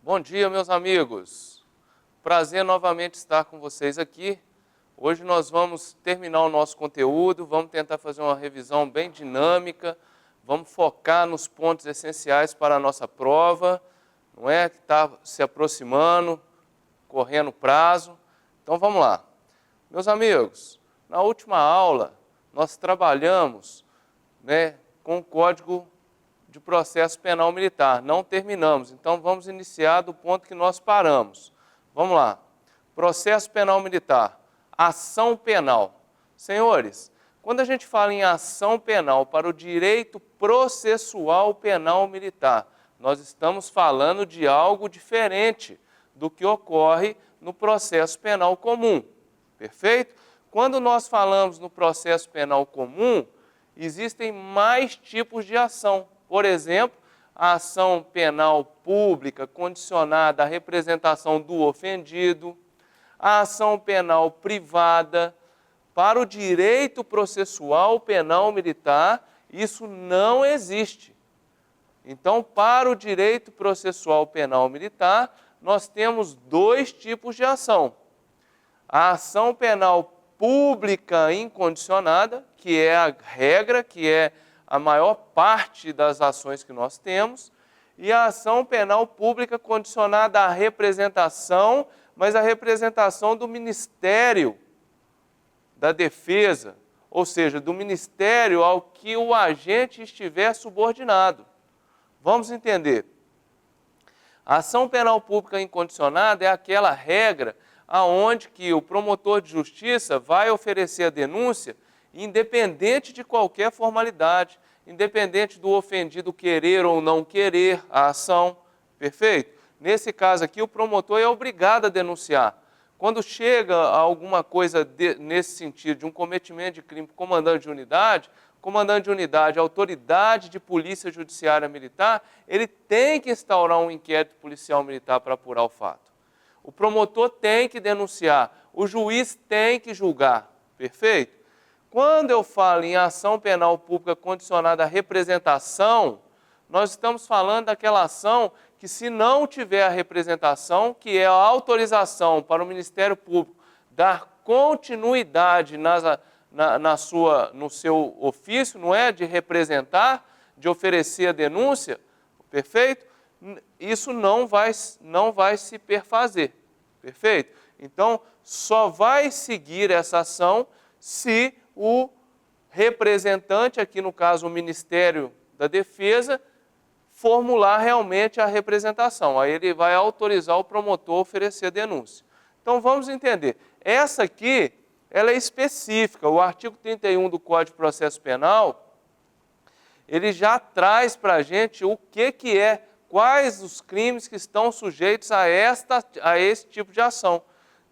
Bom dia, meus amigos. Prazer novamente estar com vocês aqui. Hoje nós vamos terminar o nosso conteúdo, vamos tentar fazer uma revisão bem dinâmica, vamos focar nos pontos essenciais para a nossa prova, não é? Que está se aproximando, correndo prazo. Então vamos lá. Meus amigos, na última aula nós trabalhamos, com o Código de Processo Penal Militar. Não terminamos, então vamos iniciar do ponto que nós paramos. Vamos lá. Processo Penal Militar. Ação penal. Senhores, quando a gente fala em ação penal para o direito processual penal militar, nós estamos falando de algo diferente do que ocorre no processo penal comum. Perfeito? Quando nós falamos no processo penal comum, existem mais tipos de ação. Por exemplo, a ação penal pública condicionada à representação do ofendido, a ação penal privada. Para o direito processual penal militar, isso não existe. Então, para o direito processual penal militar, nós temos dois tipos de ação. A ação penal pública incondicionada, que é a regra, que é a maior parte das ações que nós temos, e a ação penal pública condicionada à representação, mas a representação do Ministério da Defesa, ou seja, do ministério ao que o agente estiver subordinado. Vamos entender. A ação penal pública incondicionada é aquela regra aonde que o promotor de justiça vai oferecer a denúncia independente de qualquer formalidade, independente do ofendido querer ou não querer a ação. Perfeito? Nesse caso aqui, o promotor é obrigado a denunciar. Quando chega a alguma coisa nesse sentido, de um cometimento de crime por comandante de unidade, autoridade de polícia judiciária militar, ele tem que instaurar um inquérito policial militar para apurar o fato. O promotor tem que denunciar, o juiz tem que julgar. Perfeito? Quando eu falo em ação penal pública condicionada à representação, nós estamos falando daquela ação que, se não tiver a representação, que é a autorização para o Ministério Público dar continuidade no seu ofício, não é? De representar, de oferecer a denúncia, perfeito? Isso não vai se perfazer, perfeito? Então, só vai seguir essa ação se o representante, aqui no caso o Ministério da Defesa, formular realmente a representação. Aí ele vai autorizar o promotor a oferecer a denúncia. Então vamos entender. Essa aqui, ela é específica. O artigo 31 do Código de Processo Penal, ele já traz para a gente o que é, quais os crimes que estão sujeitos a esse tipo de ação.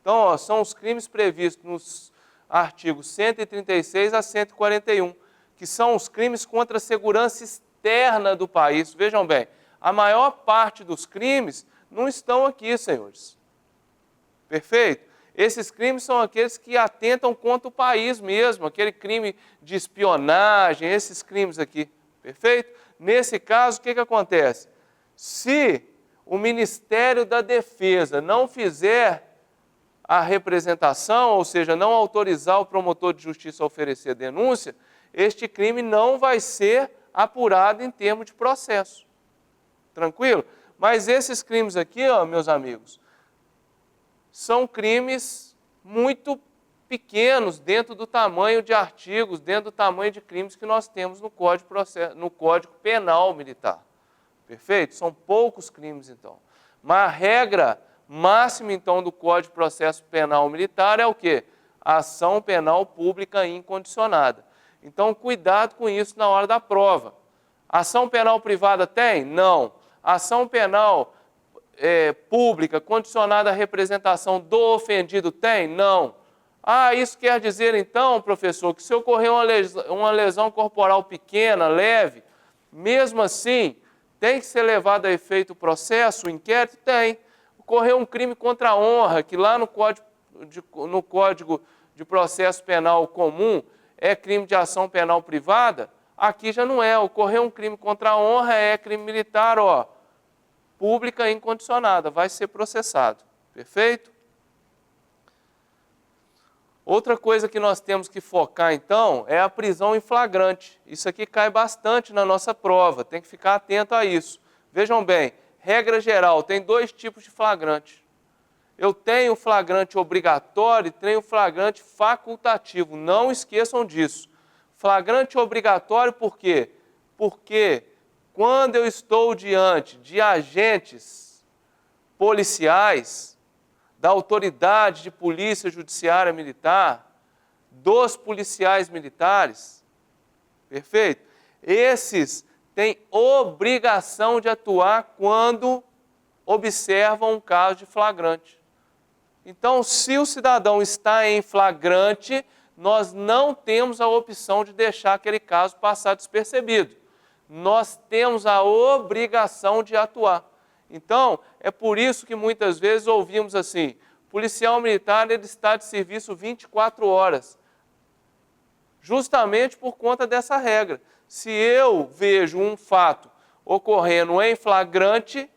Então, ó, são os crimes previstos nos artigos 136 a 141, que são os crimes contra a segurança externa do país. Vejam bem, a maior parte dos crimes não estão aqui, senhores. Perfeito? Esses crimes são aqueles que atentam contra o país mesmo, aquele crime de espionagem, esses crimes aqui. Perfeito? Nesse caso, o que acontece? Se o Ministério da Defesa não fizer a representação, ou seja, não autorizar o promotor de justiça a oferecer a denúncia, este crime não vai ser apurado em termos de processo. Tranquilo? Mas esses crimes aqui, ó, meus amigos, são crimes muito pequenos dentro do tamanho de artigos, dentro do tamanho de crimes que nós temos no Código Penal Militar. Perfeito? São poucos crimes, então. Mas a regra máxima, então, do Código de Processo Penal Militar é o quê? Ação penal pública incondicionada. Então, cuidado com isso na hora da prova. Ação penal privada tem? Não. Ação penal pública condicionada à representação do ofendido tem? Não. Ah, isso quer dizer, então, professor, que se ocorrer uma lesão corporal pequena, leve, mesmo assim, tem que ser levado a efeito o processo, o inquérito? Tem. Ocorreu um crime contra a honra, que lá no Código de Processo Penal comum é crime de ação penal privada, aqui já não é. Ocorreu um crime contra a honra, é crime militar, ó. pública incondicionada, vai ser processado. Perfeito? Outra coisa que nós temos que focar, então, é a prisão em flagrante. Isso aqui cai bastante na nossa prova, tem que ficar atento a isso. Vejam bem, regra geral, tem 2 tipos de flagrante. Eu tenho flagrante obrigatório e tenho flagrante facultativo. Não esqueçam disso. Flagrante obrigatório por quê? Porque quando eu estou diante de agentes policiais, da autoridade de polícia judiciária militar, dos policiais militares, perfeito? Esses têm obrigação de atuar quando observam um caso de flagrante. Então, se o cidadão está em flagrante, nós não temos a opção de deixar aquele caso passar despercebido. Nós temos a obrigação de atuar. Então, é por isso que muitas vezes ouvimos assim, policial militar ele está de serviço 24 horas. Justamente por conta dessa regra. Se eu vejo um fato ocorrendo em flagrante,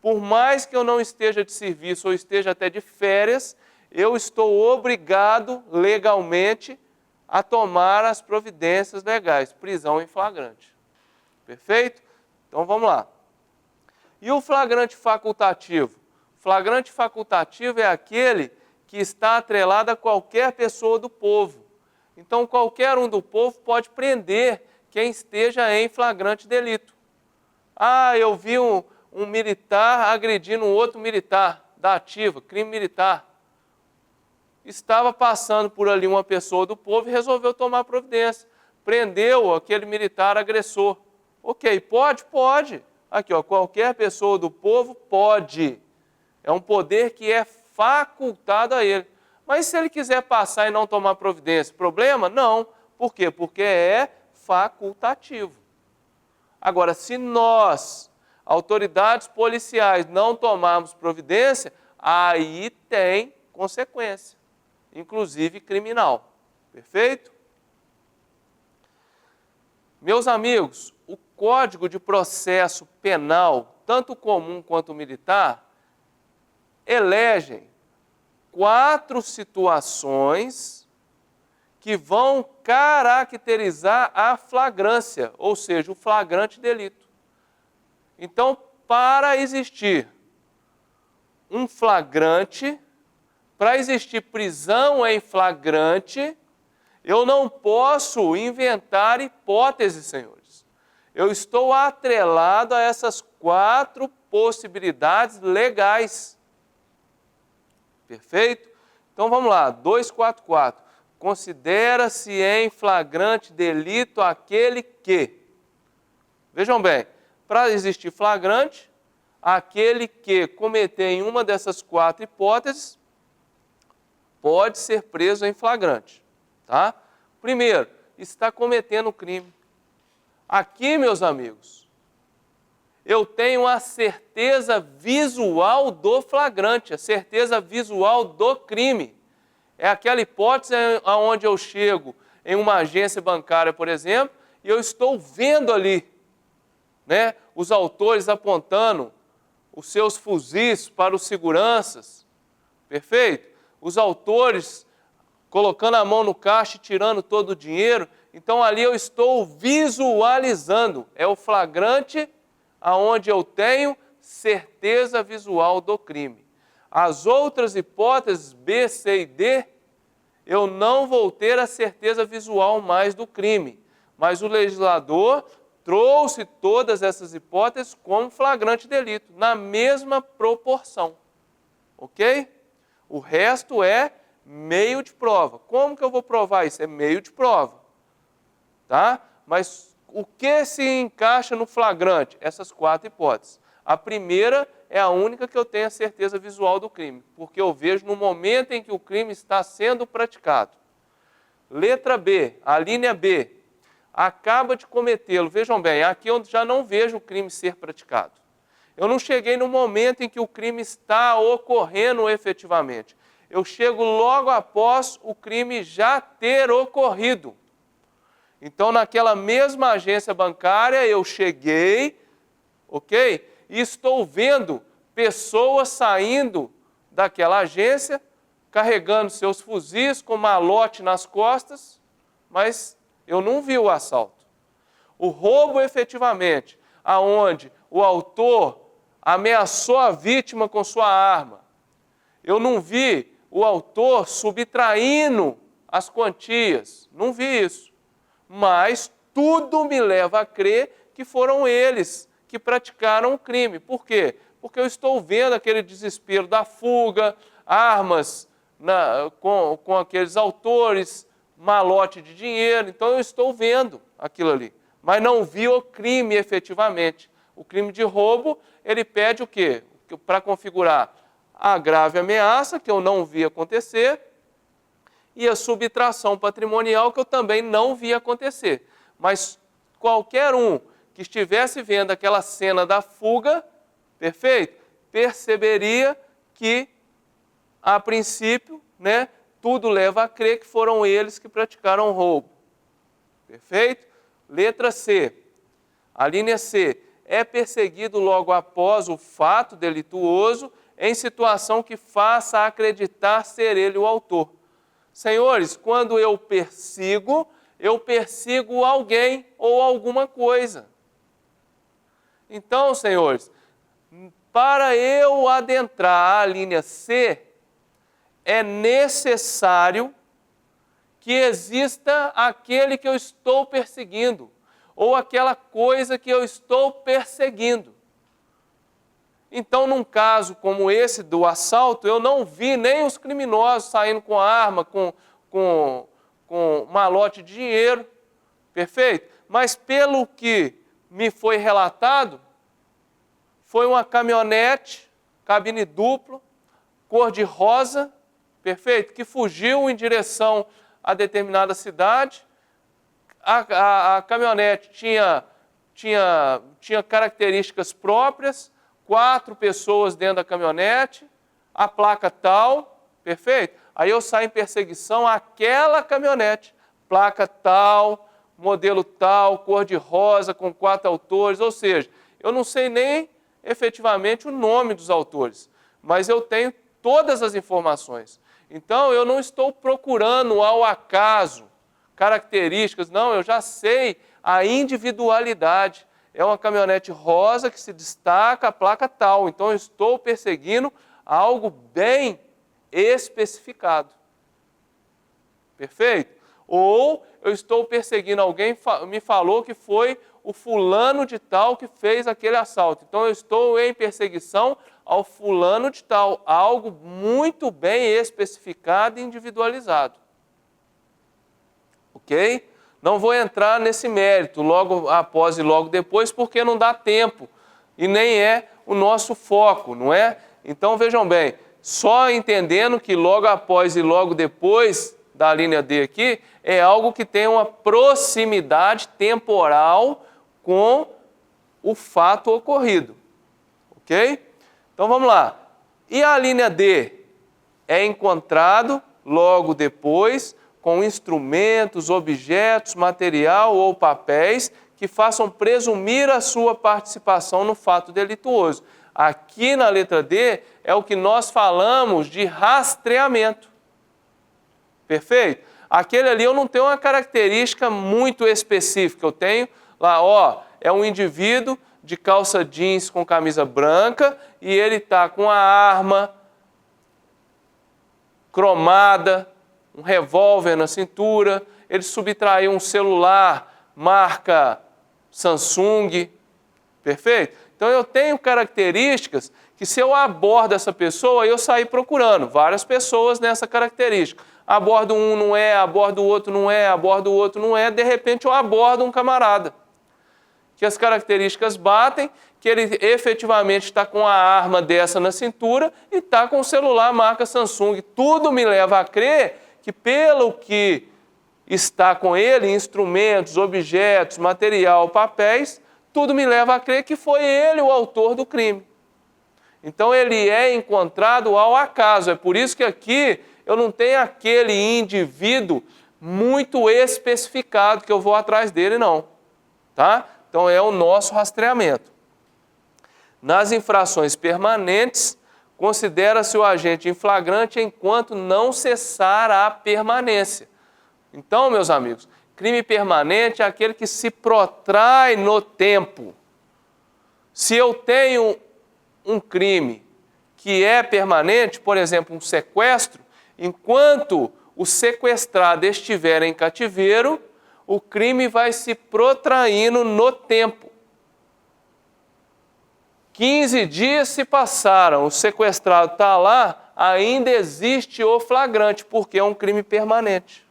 por mais que eu não esteja de serviço ou esteja até de férias, eu estou obrigado legalmente a tomar as providências legais, prisão em flagrante. Perfeito? Então vamos lá. E o flagrante facultativo? O flagrante facultativo é aquele que está atrelado a qualquer pessoa do povo. Então, qualquer um do povo pode prender quem esteja em flagrante delito. Ah, eu vi um militar agredindo um outro militar da ativa, crime militar. Estava passando por ali uma pessoa do povo e resolveu tomar providência. Prendeu aquele militar agressor. Ok, pode? Pode. Aqui, ó, qualquer pessoa do povo pode. É um poder que é facultado a ele. Mas se ele quiser passar e não tomar providência, problema? Não. Por quê? Porque é facultativo. Agora, se nós, autoridades policiais, não tomarmos providência, aí tem consequência, inclusive criminal. Perfeito? Meus amigos, o Código de Processo Penal, tanto comum quanto militar, elegem 4 situações que vão caracterizar a flagrância, ou seja, o flagrante delito. Então, para existir um flagrante, para existir prisão em flagrante, eu não posso inventar hipóteses, senhores. Eu estou atrelado a essas 4 possibilidades legais. Perfeito? Então vamos lá, 244. Considera-se em flagrante delito aquele que... Vejam bem, para existir flagrante, aquele que cometer em uma dessas 4 hipóteses pode ser preso em flagrante. Tá? Primeiro, está cometendo crime. Aqui, meus amigos, eu tenho a certeza visual do flagrante, a certeza visual do crime. É aquela hipótese onde eu chego em uma agência bancária, por exemplo, e eu estou vendo ali, né, os autores apontando os seus fuzis para os seguranças. Perfeito? Os autores colocando a mão no caixa e tirando todo o dinheiro. Então ali eu estou visualizando. É o flagrante aonde eu tenho certeza visual do crime. As outras hipóteses, B, C e D, eu não vou ter a certeza visual mais do crime. Mas o legislador trouxe todas essas hipóteses como flagrante delito, na mesma proporção. Ok? O resto é meio de prova. Como que eu vou provar isso? É meio de prova. Tá? Mas o que se encaixa no flagrante? Essas 4 hipóteses. A primeira é a única que eu tenho a certeza visual do crime, porque eu vejo no momento em que o crime está sendo praticado. Letra B, a linha B, acaba de cometê-lo. Vejam bem, aqui eu já não vejo o crime ser praticado. Eu não cheguei no momento em que o crime está ocorrendo efetivamente. Eu chego logo após o crime já ter ocorrido. Então, naquela mesma agência bancária, eu cheguei, ok? e estou vendo pessoas saindo daquela agência, carregando seus fuzis com malote nas costas, mas eu não vi o assalto. O roubo efetivamente, aonde o autor ameaçou a vítima com sua arma. Eu não vi o autor subtraindo as quantias, não vi isso. Mas tudo me leva a crer que foram eles que praticaram o crime. Por quê? Porque eu estou vendo aquele desespero da fuga, armas com aqueles autores, malote de dinheiro, então eu estou vendo aquilo ali. Mas não vi o crime efetivamente. O crime de roubo, ele pede o quê? Para configurar a grave ameaça, que eu não vi acontecer, e a subtração patrimonial, que eu também não vi acontecer. Mas qualquer um que estivesse vendo aquela cena da fuga, perfeito? Perceberia que, a princípio, né, tudo leva a crer que foram eles que praticaram o roubo. Perfeito? Letra C. A linha C. É perseguido logo após o fato delituoso em situação que faça acreditar ser ele o autor. Senhores, quando eu persigo alguém ou alguma coisa. Então, senhores, para eu adentrar a linha C, é necessário que exista aquele que eu estou perseguindo, ou aquela coisa que eu estou perseguindo. Então, num caso como esse do assalto, eu não vi nem os criminosos saindo com arma, com malote de dinheiro, perfeito? Mas pelo que me foi relatado, foi uma caminhonete, cabine dupla, cor de rosa, perfeito? Que fugiu em direção a determinada cidade. A caminhonete tinha características próprias, 4 pessoas dentro da caminhonete, a placa tal, perfeito? Aí eu saio em perseguição àquela caminhonete, placa tal, modelo tal, cor de rosa, com 4 autores, ou seja, eu não sei nem efetivamente o nome dos autores, mas eu tenho todas as informações. Então, eu não estou procurando ao acaso características, não, eu já sei a individualidade. É uma caminhonete rosa que se destaca a placa tal, então eu estou perseguindo algo bem especificado. Perfeito? Ou eu estou perseguindo alguém, me falou que foi o fulano de tal que fez aquele assalto. Então eu estou em perseguição ao fulano de tal, algo muito bem especificado e individualizado. Ok? Não vou entrar nesse mérito logo após e logo depois, porque não dá tempo e nem é o nosso foco, não é? Então vejam bem, só entendendo que logo após e logo depois da linha D aqui, é algo que tem uma proximidade temporal com o fato ocorrido. Ok? Então vamos lá. E a linha D? É encontrado logo depois com instrumentos, objetos, material ou papéis que façam presumir a sua participação no fato delituoso. Aqui na letra D é o que nós falamos de rastreamento. Perfeito? Aquele ali eu não tenho uma característica muito específica. Eu tenho lá, ó, é um indivíduo de calça jeans com camisa branca e ele está com a arma cromada, um revólver na cintura, ele subtraiu um celular marca Samsung, perfeito? Então eu tenho características que se eu abordo essa pessoa, eu saio procurando várias pessoas nessa característica. Abordo um não é, abordo o outro não é, abordo o outro não é, de repente eu abordo um camarada. Que as características batem, que ele efetivamente está com a arma dessa na cintura e está com o celular marca Samsung. Tudo me leva a crer que pelo que está com ele, instrumentos, objetos, material, papéis, tudo me leva a crer que foi ele o autor do crime. Então ele é encontrado ao acaso. É por isso que aqui eu não tenho aquele indivíduo muito especificado que eu vou atrás dele, não. Tá? Então é o nosso rastreamento. Nas infrações permanentes, considera-se o agente em flagrante enquanto não cessar a permanência. Então, meus amigos, crime permanente é aquele que se protrai no tempo. Se eu tenho um crime que é permanente, por exemplo, um sequestro, enquanto o sequestrado estiver em cativeiro, o crime vai se protraindo no tempo. 15 dias se passaram, o sequestrado está lá, ainda existe o flagrante, porque é um crime permanente.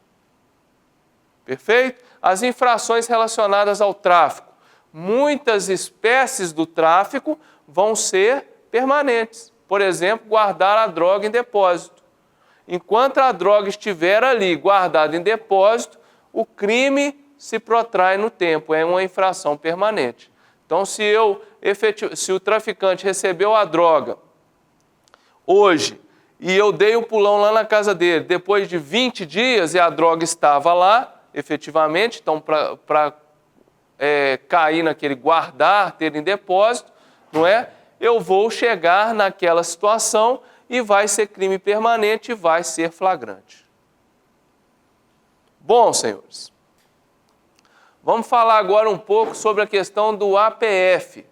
Perfeito? As infrações relacionadas ao tráfico. Muitas espécies do tráfico vão ser permanentes. Por exemplo, guardar a droga em depósito. Enquanto a droga estiver ali guardada em depósito, o crime se protrai no tempo, é uma infração permanente. Então, se o traficante recebeu a droga hoje e eu dei um pulão lá na casa dele, depois de 20 dias e a droga estava lá, efetivamente, então para cair naquele guardar, ter em depósito, não é? Eu vou chegar naquela situação e vai ser crime permanente e vai ser flagrante. Bom, senhores, vamos falar agora um pouco sobre a questão do APF.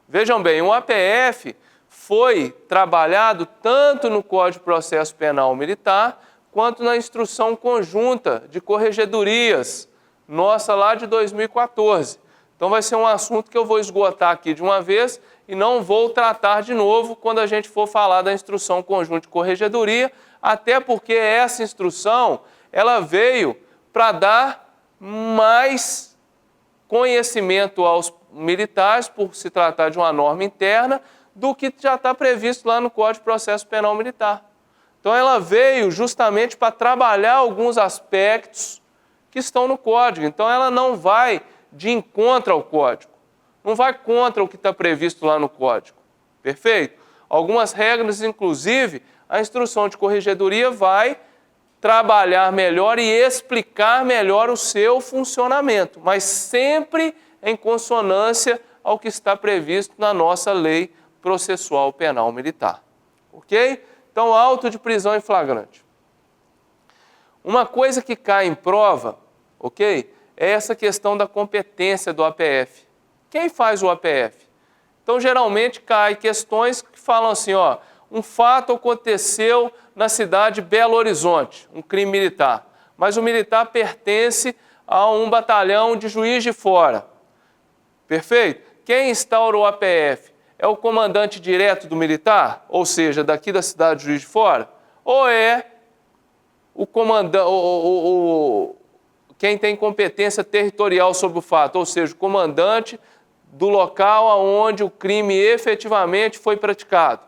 Vejam bem, o APF foi trabalhado tanto no Código de Processo Penal Militar quanto na Instrução Conjunta de Corregedorias, nossa lá de 2014. Então vai ser um assunto que eu vou esgotar aqui de uma vez e não vou tratar de novo quando a gente for falar da Instrução Conjunta de Corregedoria, até porque essa instrução ela veio para dar mais conhecimento aos militares, por se tratar de uma norma interna, do que já está previsto lá no Código de Processo Penal Militar. Então ela veio justamente para trabalhar alguns aspectos que estão no Código. Então ela não vai de encontro ao Código, não vai contra o que está previsto lá no Código. Perfeito? Algumas regras, inclusive, a Instrução de Corregedoria vai trabalhar melhor e explicar melhor o seu funcionamento, mas sempre em consonância ao que está previsto na nossa Lei Processual Penal Militar. Ok? Então, auto de prisão em flagrante. Uma coisa que cai em prova, ok? É essa questão da competência do APF. Quem faz o APF? Então, geralmente, cai questões que falam assim, ó, um fato aconteceu na cidade de Belo Horizonte, um crime militar, mas o militar pertence a um batalhão de Juiz de Fora. Perfeito? Quem instaura o APF? É o comandante direto do militar, ou seja, daqui da cidade de Juiz de Fora? Ou é o comandante, quem tem competência territorial sobre o fato, ou seja, o comandante do local onde o crime efetivamente foi praticado?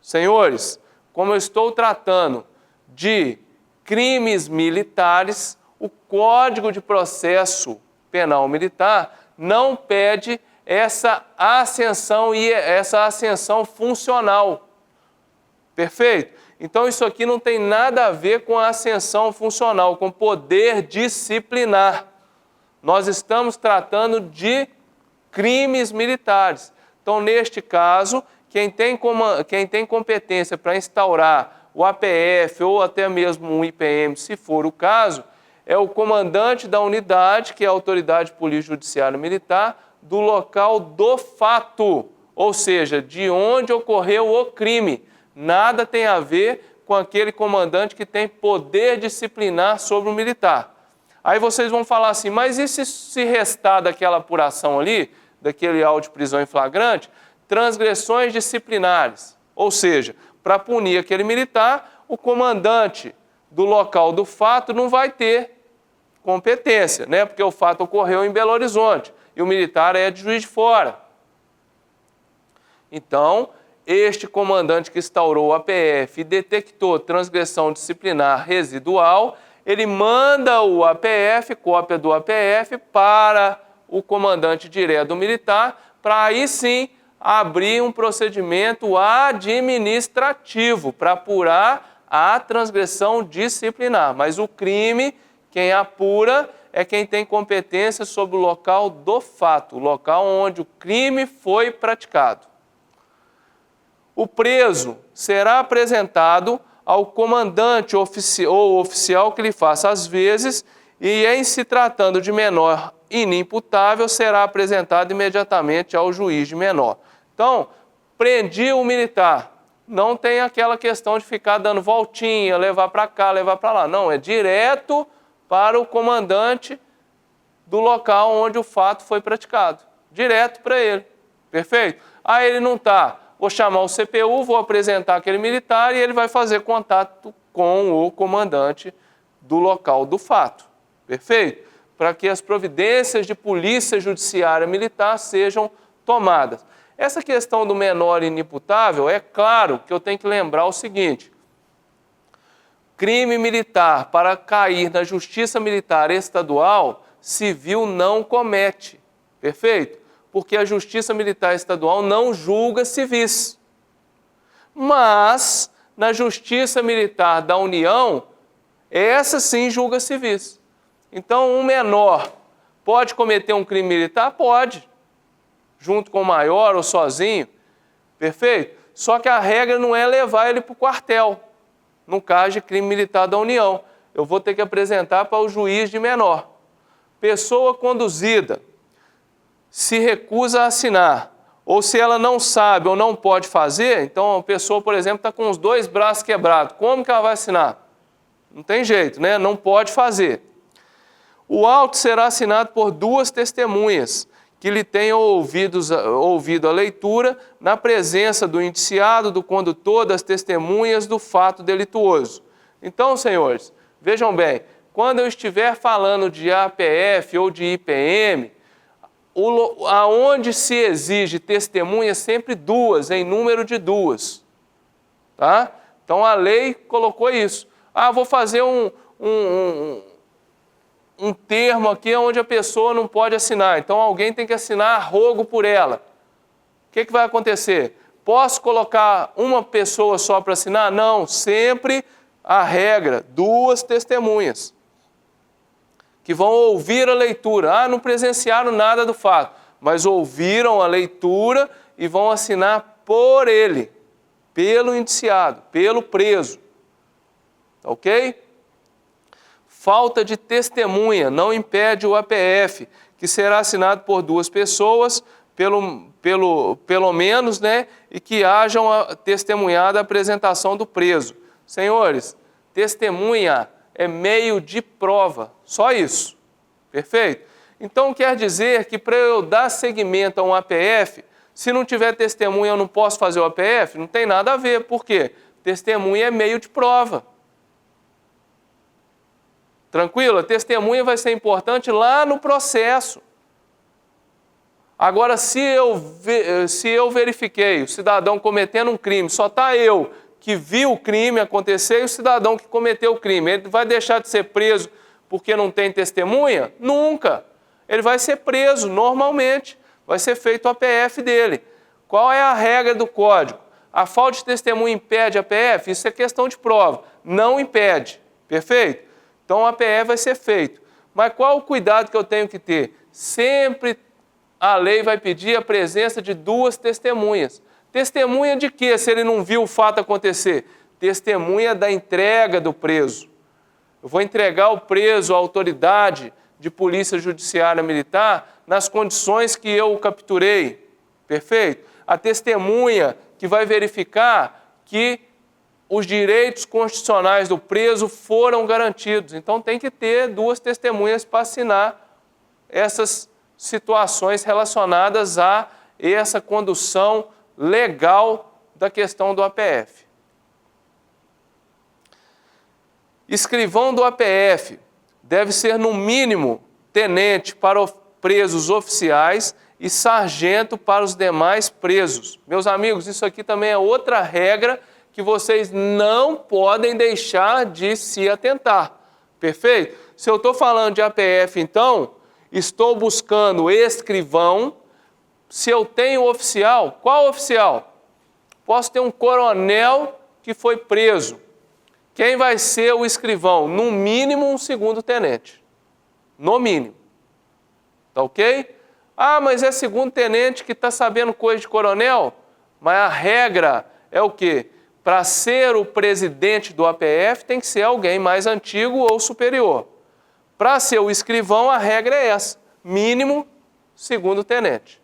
Senhores, como eu estou tratando de crimes militares, o Código de Processo Penal Militar não pede essa ascensão e essa ascensão funcional. Perfeito? Então isso aqui não tem nada a ver com a ascensão funcional, com poder disciplinar. Nós estamos tratando de crimes militares. Então, neste caso, quem tem competência para instaurar o APF ou até mesmo um IPM, se for o caso, é o comandante da unidade, que é a Autoridade Polícia Judiciária Militar, do local do fato, ou seja, de onde ocorreu o crime. Nada tem a ver com aquele comandante que tem poder disciplinar sobre o militar. Aí vocês vão falar assim, mas e se restar daquela apuração ali, daquele auto de prisão em flagrante, transgressões disciplinares? Ou seja, para punir aquele militar, o comandante do local do fato não vai ter competência, né? Porque o fato ocorreu em Belo Horizonte e o militar é de Juiz de Fora. Então, este comandante que instaurou o APF e detectou transgressão disciplinar residual, ele manda o APF, cópia do APF, para o comandante direto do militar, para aí sim abrir um procedimento administrativo para apurar a transgressão disciplinar. Mas o crime, quem apura é quem tem competência sobre o local do fato, o local onde o crime foi praticado. o preso será apresentado ao comandante ou oficial que lhe faça as vezes e, em se tratando de menor inimputável, será apresentado imediatamente ao juiz de menor. Então, prendi o militar. Não tem aquela questão de ficar dando voltinha, levar para cá, levar para lá. Não, é direto para o comandante do local onde o fato foi praticado. Direto para ele. Perfeito? Aí ele não está. Vou chamar o CPU, vou apresentar aquele militar e ele vai fazer contato com o comandante do local do fato. Perfeito? Para que as providências de polícia judiciária militar sejam tomadas. Essa questão do menor inimputável, é claro que eu tenho que lembrar o seguinte: crime militar para cair na justiça militar estadual, civil não comete. Perfeito? Porque a justiça militar estadual não julga civis. Mas, na justiça militar da União, essa sim julga civis. Então, um menor pode cometer um crime militar? Pode. Junto com o maior ou sozinho. Perfeito? Só que a regra não é levar ele para o quartel, no caso de crime militar da União. Eu vou ter que apresentar para o juiz de menor. Pessoa conduzida se recusa a assinar, ou se ela não sabe ou não pode fazer, então a pessoa, por exemplo, está com os 2 braços quebrados, como que ela vai assinar? Não tem jeito, né? Não pode fazer. O auto será assinado por 2 testemunhas, que lhe tenham ouvido a leitura na presença do indiciado, do condutor, das testemunhas do fato delituoso. Então, senhores, vejam bem, quando eu estiver falando de APF ou de IPM, aonde se exige testemunha, sempre 2, em número de 2. Tá? Então a lei colocou isso. Vou fazer um termo aqui onde a pessoa não pode assinar. Então alguém tem que assinar a rogo por ela. O que vai acontecer? Posso colocar uma pessoa só para assinar? Não, sempre a regra, 2 testemunhas que vão ouvir a leitura. Não presenciaram nada do fato, mas ouviram a leitura e vão assinar por ele, pelo indiciado, pelo preso. Ok? Falta de testemunha não impede o APF, que será assinado por 2 pessoas, pelo menos, né, e que hajam testemunhado a apresentação do preso. Senhores, testemunha é meio de prova, só isso. Perfeito? Então quer dizer que para eu dar seguimento a um APF, se não tiver testemunha eu não posso fazer o APF? Não tem nada a ver. Por quê? Testemunha é meio de prova. Tranquilo? A testemunha vai ser importante lá no processo. Agora, se eu verifiquei o cidadão cometendo um crime, só está eu que viu o crime acontecer e o cidadão que cometeu o crime, ele vai deixar de ser preso porque não tem testemunha? Nunca. Ele vai ser preso normalmente, vai ser feito o APF dele. Qual é a regra do código? A falta de testemunha impede a APF? Isso é questão de prova. Não impede. Perfeito? Então o APF vai ser feito. Mas qual o cuidado que eu tenho que ter? Sempre a lei vai pedir a presença de 2 testemunhas. Testemunha de quê, se ele não viu o fato acontecer? Testemunha da entrega do preso. Eu vou entregar o preso à autoridade de polícia judiciária militar nas condições que eu o capturei. Perfeito? A testemunha que vai verificar que os direitos constitucionais do preso foram garantidos. Então tem que ter 2 testemunhas para assinar essas situações relacionadas a essa condução legal da questão do APF. Escrivão do APF deve ser, no mínimo, tenente para presos oficiais e sargento para os demais presos. Meus amigos, isso aqui também é outra regra que vocês não podem deixar de se atentar. Perfeito? Se eu estou falando de APF, então, estou buscando escrivão. Se eu tenho oficial, qual oficial? Posso ter um coronel que foi preso. Quem vai ser o escrivão? No mínimo, um 2º tenente. No mínimo. Tá ok? Mas é 2º tenente que está sabendo coisa de coronel? Mas a regra é o quê? Para ser o presidente do APF tem que ser alguém mais antigo ou superior. Para ser o escrivão, a regra é essa, mínimo segundo tenente.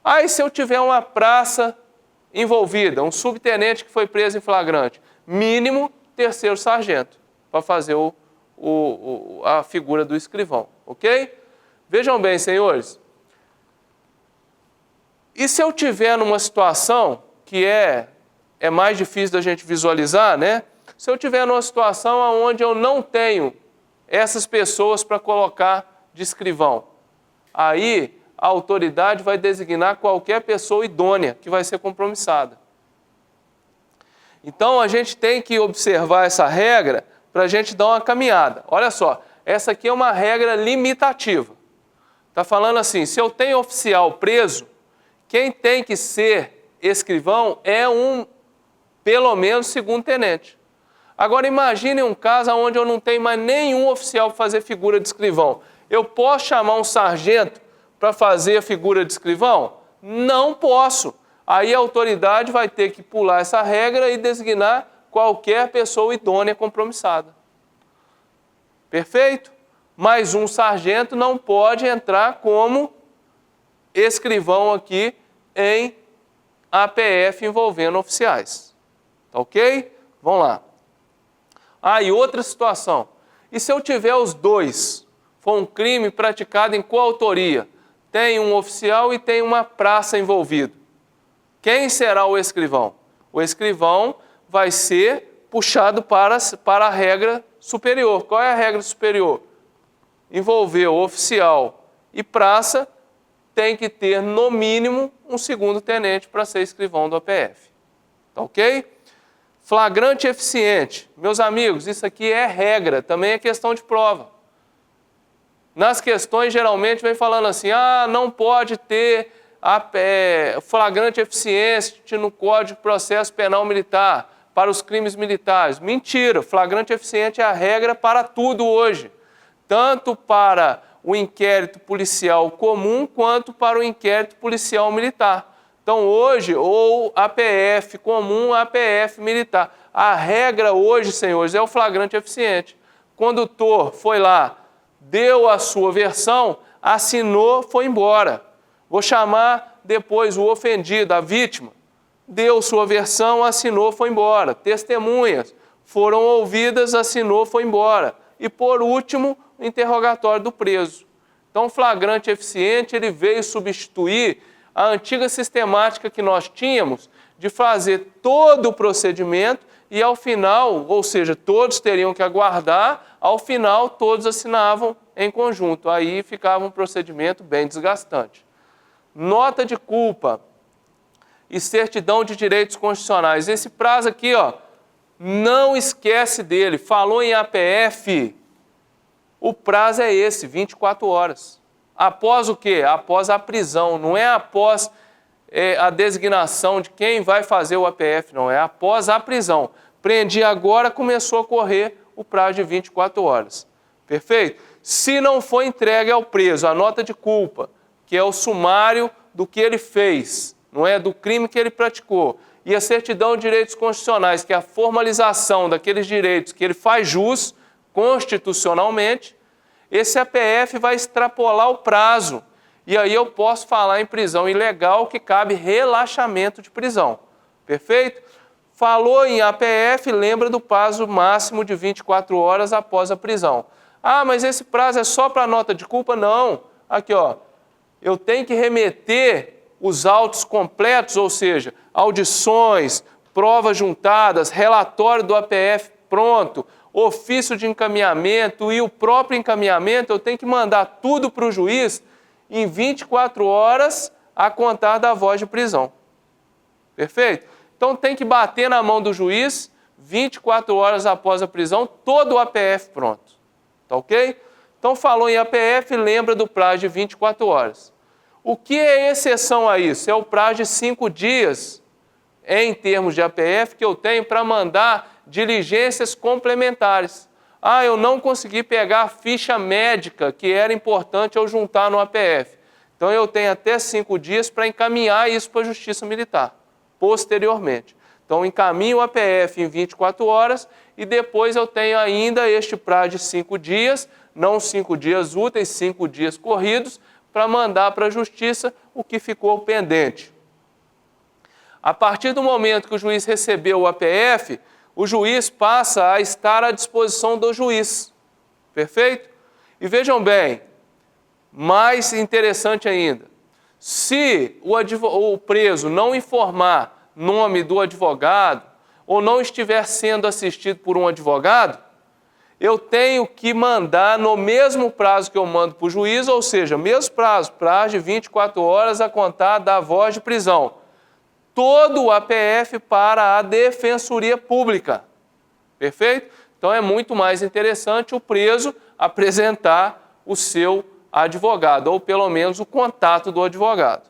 Aí se eu tiver uma praça envolvida, um subtenente que foi preso em flagrante, mínimo terceiro sargento, para fazer a figura do escrivão, ok? Vejam bem, senhores, e se eu tiver numa situação que é mais difícil da gente visualizar, né? Se eu tiver numa situação onde eu não tenho essas pessoas para colocar de escrivão, aí a autoridade vai designar qualquer pessoa idônea que vai ser compromissada. Então a gente tem que observar essa regra para a gente dar uma caminhada. Olha só, essa aqui é uma regra limitativa. Está falando assim, se eu tenho oficial preso, quem tem que ser escrivão é pelo menos segundo tenente. Agora imagine um caso onde eu não tenho mais nenhum oficial para fazer figura de escrivão. Eu posso chamar um sargento para fazer a figura de escrivão? Não posso. Aí a autoridade vai ter que pular essa regra e designar qualquer pessoa idônea compromissada. Perfeito? Mas um sargento não pode entrar como escrivão aqui em APF envolvendo oficiais. Tá ok? Vamos lá. E outra situação. E se eu tiver os dois? For um crime praticado em coautoria? Tem um oficial e tem uma praça envolvido. Quem será o escrivão? O escrivão vai ser puxado para a regra superior. Qual é a regra superior? Envolveu oficial e praça, tem que ter no mínimo um segundo tenente para ser escrivão do APF. Tá ok? Flagrante eficiente. Meus amigos, isso aqui é regra, também é questão de prova. Nas questões, geralmente, vem falando assim, não pode ter flagrante eficiente no Código de Processo Penal Militar para os crimes militares. Mentira, flagrante eficiente é a regra para tudo hoje. Tanto para o inquérito policial comum, quanto para o inquérito policial militar. Então, hoje, ou APF comum, APF militar. A regra hoje, senhores, é o flagrante eficiente. O condutor foi lá, deu a sua versão, assinou, foi embora. Vou chamar depois o ofendido, a vítima. Deu sua versão, assinou, foi embora. Testemunhas foram ouvidas, assinou, foi embora. E, por último, o interrogatório do preso. Então, o flagrante eficiente, ele veio substituir a antiga sistemática que nós tínhamos de fazer todo o procedimento e ao final, ou seja, todos teriam que aguardar, ao final todos assinavam em conjunto. Aí ficava um procedimento bem desgastante. Nota de culpa e certidão de direitos constitucionais. Esse prazo aqui, não esquece dele. Falou em APF, o prazo é esse, 24 horas. Após o quê? Após a prisão, não é após a designação de quem vai fazer o APF, não, é após a prisão. Prendi agora, começou a correr o prazo de 24 horas. Perfeito? Se não for entregue ao preso a nota de culpa, que é o sumário do que ele fez, não é? Do crime que ele praticou, e a certidão de direitos constitucionais, que é a formalização daqueles direitos que ele faz jus constitucionalmente, esse APF vai extrapolar o prazo. E aí eu posso falar em prisão ilegal que cabe relaxamento de prisão. Perfeito? Falou em APF, lembra do prazo máximo de 24 horas após a prisão. Mas esse prazo é só para nota de culpa? Não. Aqui, eu tenho que remeter os autos completos, ou seja, audições, provas juntadas, relatório do APF pronto, ofício de encaminhamento e o próprio encaminhamento, eu tenho que mandar tudo para o juiz em 24 horas a contar da voz de prisão. Perfeito? Então tem que bater na mão do juiz, 24 horas após a prisão, todo o APF pronto. Tá ok? Então falou em APF, lembra do prazo de 24 horas. O que é exceção a isso? É o prazo de 5 dias, em termos de APF, que eu tenho para mandar diligências complementares. Eu não consegui pegar a ficha médica que era importante eu juntar no APF. Então eu tenho até 5 dias para encaminhar isso para a Justiça Militar, posteriormente. Então, encaminho o APF em 24 horas e depois eu tenho ainda este prazo de 5 dias, não 5 dias úteis, 5 dias corridos, para mandar para a Justiça o que ficou pendente. A partir do momento que o juiz recebeu o APF, o juiz passa a estar à disposição do juiz. Perfeito? E vejam bem, mais interessante ainda, se o preso não informar nome do advogado ou não estiver sendo assistido por um advogado, eu tenho que mandar no mesmo prazo que eu mando para o juiz, ou seja, mesmo prazo de 24 horas a contar da voz de prisão, todo o APF para a Defensoria Pública. Perfeito? Então é muito mais interessante o preso apresentar o seu advogado, ou pelo menos o contato do advogado.